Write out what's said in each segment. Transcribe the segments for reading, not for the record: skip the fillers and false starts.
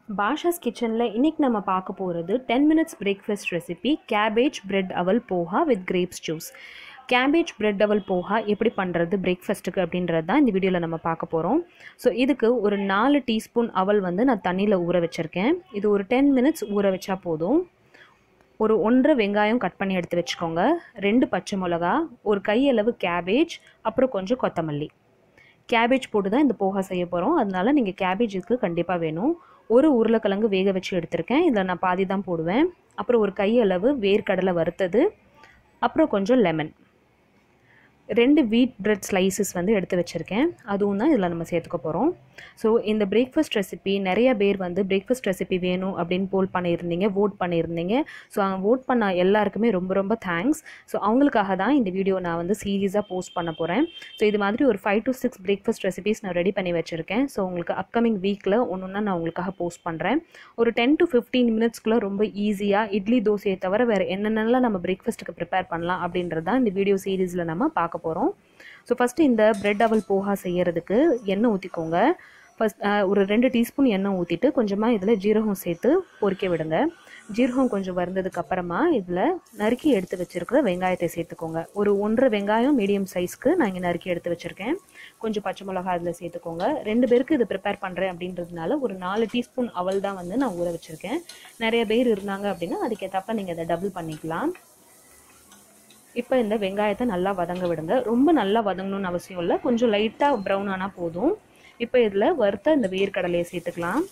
Bashas kitchen la இன்னைக்கு நம்ம பார்க்க போறது 10 minutes breakfast recipe cabbage bread aval poha with grapes juice. Cabbage bread aval poha எப்படி பண்றது breakfastக்கு அப்படின்றது தான் இந்த வீடியோல நம்ம பார்க்க போறோம். சோ இதுக்கு ஒரு 4 டீஸ்பூன் அவல் வந்து நான் தண்ணில ஊற வச்சிருக்கேன். இது ஒரு 10 minutes ஊற வெச்சா போதும். ஒரு 1 வெங்காயம் கட் பண்ணி எடுத்து வெச்சுக்கோங்க. 2 பச்சை மிளகாய், ஒரு கை அளவு cabbage, அப்புறம் கொஞ்சம் கொத்தமல்லி. cabbage போட்டு தான் இந்த போஹா செய்ய போறோம். அதனால நீங்க cabbage இதுக்கு கண்டிப்பா வேணும். ஒரு உருளைக்கிழங்கு வேக வச்சு எடுத்துர்க்கேன். இத நான் பாதி தான் போடுவேன். அப்புறம் ஒரு கை அளவு வேர்க்கடலை வறுத்தது, அப்புறம் கொஞ்சம் லெமன். 2 wheat bread slices வந்து எடுத்து வச்சிருக்கேன். அதுவும் தான் இதல நம்ம சேர்த்துக்க போறோம். சோ இந்த பிரேக்ஃபாஸ்ட் ரெசிபி நிறைய பேர் வந்து பிரேக்ஃபாஸ்ட் ரெசிபி வேணும் அப்படினு போல் பண்ணியிருந்தீங்க, வோட் பண்ணியிருந்தீங்க. சோ வோட் பண்ண எல்லாருக்குமே ரொம்ப ரொம்ப தேங்க்ஸ். சோ அவங்களுக்காக தான் இந்த வீடியோ நான் வந்து சீரியஸா போஸ்ட் பண்ண போறேன். சோ இது மாதிரி ஒரு 5 to 6 பிரேக்ஃபாஸ்ட் ரெசிபீஸ் நான் ரெடி பண்ணி வச்சிருக்கேன். சோ உங்களுக்கு அப்கமிங் வீக்ல ஒவ்வொண்ணா நான் உங்களுக்காக போஸ்ட் பண்றேன். ஒரு 10 to 15 மினிட்ஸ்க்குள்ள ரொம்ப ஈஸியா இட்லி தோசையை தவிர வேற என்னென்னலாம் நம்ம பிரேக்ஃபாஸ்ட்க்கு prepare பண்ணலாம் அப்படின்றது தான் இந்த வீடியோ சீரிஸ்ல நம்ம பார்க்க போறோம். சோ ஃபர்ஸ்ட் இந்த bread aval poha செய்யிறதுக்கு எண்ணெய் ஊத்திக்கோங்க. ஃபர்ஸ்ட் ஒரு 2 டீஸ்பூன் எண்ணெய் ஊத்திட்டு கொஞ்சமா இதல ஜீரகம் சேர்த்து பொரிக்க விடுங்க. ஜீரகம் கொஞ்சம் வறுந்ததுக்கு அப்புறமா இதல நறுக்கி எடுத்து வச்சிருக்கிற வெங்காயத்தை சேர்த்துக்கோங்க. ஒரு 1.5 வெங்காயம் மீடியம் சைஸ்க்கு நான் இங்க நறுக்கி எடுத்து வச்சிருக்கேன். கொஞ்சம் பச்சை மிளகாய் இதல சேர்த்துக்கோங்க. 2 பேருக்கு இது prepare பண்றேன் அப்படின்றதுனால ஒரு 4 டீஸ்பூன் அவல் தான் வந்து நான் ஊற வச்சிருக்கேன். நிறைய பேர் இருந்தாங்க அப்படினா அதுக்கு ஏத்தாப்புல நீங்க இத டபுள் பண்ணிக்கலாம். இப்போ இந்த வெங்காயத்தை நல்லா வதங்க விடுங்க. ரொம்ப நல்லா வதங்கணும்னு அவசியம் இல்ல. கொஞ்சம் லைட்டா பிரவுன் ஆனா போதும். இப்போ இதல வறுத்த இந்த வேர்க்கடலையை சேர்த்துக்கலாம்.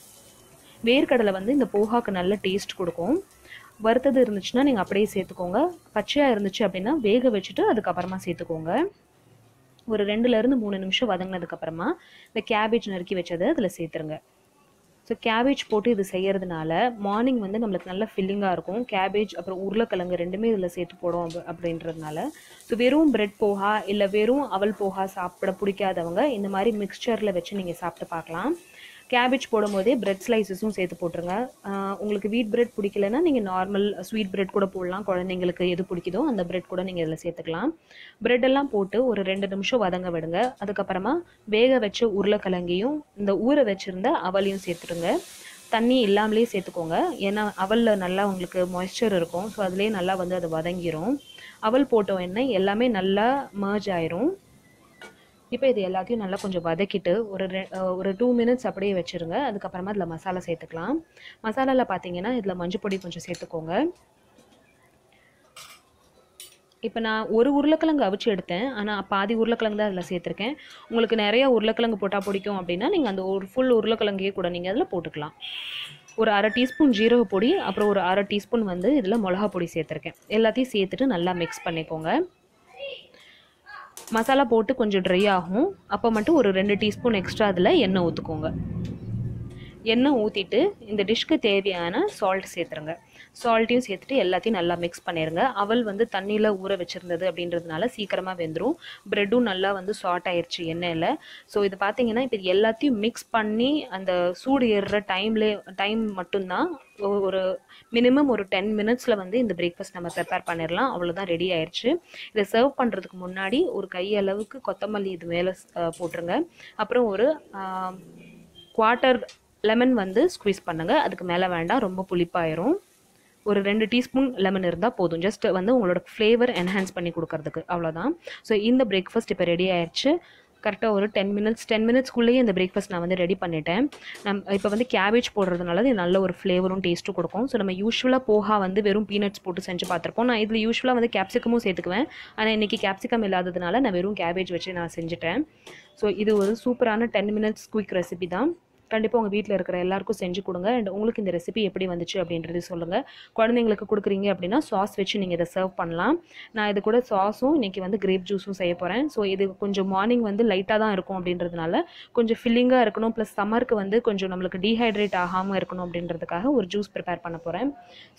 வேர்க்கடலை வந்து இந்த போஹாக்கு நல்ல டேஸ்ட் கொடுக்கும். வறுத்தது இருந்துச்சுனா நீங்க அப்படியே சேர்த்துக்கோங்க. பச்சையா இருந்துச்சு அப்படினா வேக வச்சிட்டு அதுக்கு அப்புறமா சேர்த்துக்கோங்க. ஒரு 2ல இருந்து 3 நிமிஷம் வதங்கினதுக்கு அப்புறமா இந்த கேபேஜ் நறுக்கி வச்சதை அதல சேர்த்துருங்க. சோ கேபேஜ் போட்டு இது செய்யிறதுனால மார்னிங் வந்து நமக்கு நல்ல ஃபில்லிங்கா இருக்கும். கேபேஜ் அப்புறம் உருளைக்கிழங்கு ரெண்டுமே இதல சேர்த்து போடுவோம் அப்படின்றதுனால. சோ வெறும் bread போஹா இல்ல வெறும் அவல் போஹா சாப்பிட பிடிக்காதவங்க இந்த மாதிரி மிக்ஸ்சர்ல வெச்சு நீங்க சாப்பிட்டு பார்க்கலாம். கேபேஜ் போடும்போதே bread slices-உம் சேர்த்து போட்டுருங்க. உங்களுக்கு wheat bread பிடிக்கலனா நீங்க நார்மல் sweet bread கூட போடலாம். குழந்தைகளுக்கு எது பிடிக்குதோ அந்த bread கூட நீங்க இதல சேர்த்துக்கலாம். bread எல்லாம் போட்டு ஒரு 2 நிமிஷம் வதங்க விடுங்க. அதுக்கு அப்புறமா வேக வச்ச உருளைக்கிழங்கையும் இந்த ஊற வச்சிருந்த அவலையும் சேர்த்துடுங்க. தண்ணி இல்லாமலே சேர்த்துக்கோங்க. ஏன்னா அவல்ல நல்லா உங்களுக்கு moisture இருக்கும். சோ அதுலயே நல்லா வந்து அது வதங்கிரும். அவல் போட்ட உடனே எல்லாமே நல்லா merge ஆயிரும். இப்போ இது எல்லாத்தையும் நல்லா கொஞ்சம் வதக்கிட்டு ஒரு 2 minutes அப்படியே வெச்சிருங்க. அதுக்கு அப்புறமா இதல மசாலா சேர்த்துக்கலாம். மசாலால பாத்தீங்கன்னா இதல மஞ்சள் பொடி கொஞ்சம் சேர்த்துக்கோங்க. இப்போ நான் ஒரு உருளைக்கிழங்கு அவிச்சு எடுத்தேன். ஆனா பாதி உருளைக்கிழங்கு தான் இதல சேர்த்திருக்கேன். உங்களுக்கு நிறைய உருளைக்கிழங்கு போட்டா பிடிக்கும் அப்படினா நீங்க அந்த ஒரு ஃபுல் உருளைக்கிழங்கையே கூட நீங்க அதல போட்டுக்கலாம். ஒரு 1/2 டீஸ்பூன் ஜீரக பொடி, அப்புறம் ஒரு 1/2 டீஸ்பூன் வந்து இதல மிளகாய் பொடி சேர்த்திருக்கேன். எல்லாத்தையும் சேர்த்துட்டு நல்லா mix பண்ணிக்கோங்க. மசாலா போட்டு கொஞ்சம் dry ஆகும். அப்ப மட்டும் ஒரு 2 டீஸ்பூன் எக்ஸ்ட்ரா அதல எண்ணெய் ஊத்திக்கோங்க. எண்ணெய் ஊத்திட்டு இந்த டிஷ்க்கு தேவையான salt சேர்த்துருங்க. சால்ட்டையும் சேர்த்துட்டு எல்லாத்தையும் நல்லா mix பண்ணிருங்க. அவல் வந்து தண்ணில ஊற வச்சிருந்தது அப்படின்றதுனால சீக்கிரமா வெந்துரும். bread-உம் நல்லா வந்து சாட் ஆயிருச்சு எண்ணெயில. சோ இது பாத்தீங்கன்னா இப்போ எல்லாத்தையும் mix பண்ணி அந்த சூடு ஏறுற டைம் மட்டும் தான் ஒரு மினிமம் ஒரு 10 மினிட்ஸ்ல வந்து இந்த பிரேக்ஃபாஸ்ட் நம்ம prepare பண்ணிரலாம். அவ்வளவுதான் ரெடி ஆயிருச்சு. இத சர்வ் பண்றதுக்கு முன்னாடி ஒரு கை அளவுக்கு கொத்தமல்லி இது மேல போட்டுருங்க. அப்புறம் ஒரு 1/4 லெமன் வந்து ஸ்குவீஸ் பண்ணுங்க. அதுக்கு மேல வேண்டாம், ரொம்ப புளிப்பாயிரும். ஒரு 2 டீஸ்பூன் லெமன் இருந்தா போதும். ஜஸ்ட் வந்து உங்களோட ஃப்ளேவர் என்ஹான்ஸ் பண்ணி கொடுக்கிறதுக்கு அவ்வளவுதான். சோ இந்த பிரேக்ஃபாஸ்ட் இப்போ ரெடி ஆயிருச்சு. கரெக்ட்டா ஒரு 10 மினிட்ஸ்க்குள்ளேயே இந்த பிரேக்ஃபாஸ்ட் நான் வந்து ரெடி பண்ணிட்டேன். இப்போ வந்து கேபேஜ் போடுறதுனால இது நல்ல ஒரு ஃப்ளேவரும் டேஸ்ட்டும் கொடுக்கும். சோ நம்ம யூசுவலா போஹா வந்து வெறும் பீனட்ஸ் போட்டு செஞ்சு பார்த்திருப்போம். நான் இதுல யூசுவலா வந்து கேப்சிகமும் சேர்த்துக்குவேன். ஆனா இன்னைக்கு கேப்சிகம் இல்லாததுனால நான் வெறும் கேபேஜ் வச்சு நான் செஞ்சுட்டேன். சோ இது ஒரு சூப்பரான 10 மினிட்ஸ் குயிக் ரெசிபி தான். கண்டிப்பா உங்க வீட்ல இருக்கிற எல்லாருக்கும் செஞ்சு கொடுங்க. and உங்களுக்கு இந்த ரெசிபி எப்படி வந்துச்சு அப்படின்றது சொல்லுங்க. குழந்தைகளுக்கு கொடுக்குறீங்க அப்படினா சாஸ் வெச்சு நீங்க இத சர்வ் பண்ணலாம். நான் இது கூட சாஸும் இன்னைக்கு வந்து கிரேப் ஜூஸும் செய்ய போறேன். சோ இது கொஞ்சம் மார்னிங் வந்து லைட்டா தான் இருக்கும் அப்படின்றதுனால கொஞ்சம் ஃபில்லிங்கா இருக்கணும். ப்ளஸ் சம்மருக்கு வந்து கொஞ்சம் நமக்கு டீஹைட்ரேட் ஆகாம இருக்கணும் அப்படின்றதுக்காக ஒரு ஜூஸ் prepare பண்ண போறேன்.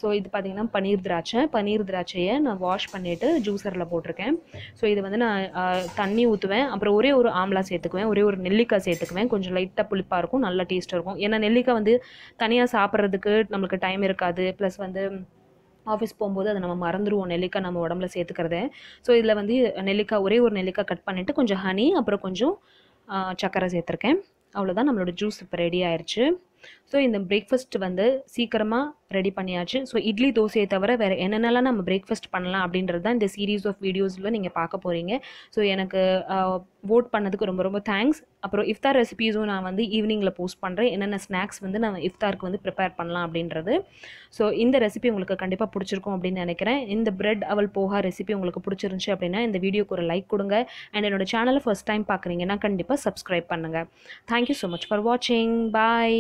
சோ இது பாத்தீங்கன்னா பன்னீர் திராட்சையை நான் வாஷ் பண்ணிட்டு ஜூஸர்ல போட்டுருக்கேன். சோ இது வந்து நான் தண்ணி ஊத்துவேன். அப்புறம் ஒரே ஒரு ஆம்லா சேர்த்துக்குவேன். ஒரே ஒரு நெல்லிக்காய் சேர்த்துக்குவேன். கொஞ்சம் லைட்டா புளிப்பா இருக்கும். நல்ல டேஸ்ட் இருக்கும். ஏன்னா நெல்லிக்காய் வந்து தனியா சாப்பிடுறதுக்கு நமக்கு டைம் இருக்காது. ப்ளஸ் வந்து ஆஃபீஸ் போகும்போது அதை நம்ம மறந்துடுவோம் நெல்லிக்காய் நம்ம உடம்புல சேர்த்துக்கிறத. ஸோ இதில் வந்து நெல்லிக்காய் ஒரே ஒரு நெல்லிக்காய் கட் பண்ணிவிட்டு கொஞ்சம் ஹனி அப்புறம் கொஞ்சம் சர்க்கரை சேர்த்துருக்கேன். அவ்வளோதான், நம்மளோட ஜூஸ் இப்போ ரெடி ஆயிடுச்சு. ஸோ இந்த பிரேக்ஃபாஸ்ட் வந்து சீக்கிரமாக ரெடி பண்ணியாச்சு. ஸோ இட்லி தோசையை தவிர வேறு என்னென்னலாம் நம்ம பிரேக்ஃபாஸ்ட் பண்ணலாம் அப்படின்றது தான் இந்த சீரீஸ் ஆஃப் வீடியோஸில் நீங்கள் பார்க்க போகிறீங்க. ஸோ எனக்கு வோட் பண்ணதுக்கு ரொம்ப ரொம்ப தேங்க்ஸ். அப்புறம் இஃப்தார் ரெசிபீஸும் நான் வந்து ஈவினிங்கில் போஸ்ட் பண்ணுறேன், என்னென்ன ஸ்நாக்ஸ் வந்து நான் இஃப்தாருக்கு வந்து ப்ரிப்பேர் பண்ணலாம் அப்படின்றது. ஸோ இந்த ரெசிபி உங்களுக்கு கண்டிப்பாக பிடிச்சிருக்கும் அப்படின்னு நினைக்கிறேன். இந்த பிரெட் அவல் போஹா ரெசிபி உங்களுக்கு பிடிச்சிருந்துச்சு அப்படின்னா இந்த வீடியோக்கு ஒரு லைக் கொடுங்க. அண்ட் என்னோட சேனலை ஃபர்ஸ்ட் டைம் பார்க்குறீங்கன்னா கண்டிப்பாக சப்ஸ்கிரைப் பண்ணுங்கள். தேங்க்யூ ஸோ மச் ஃபார் வாட்சிங். பாய்.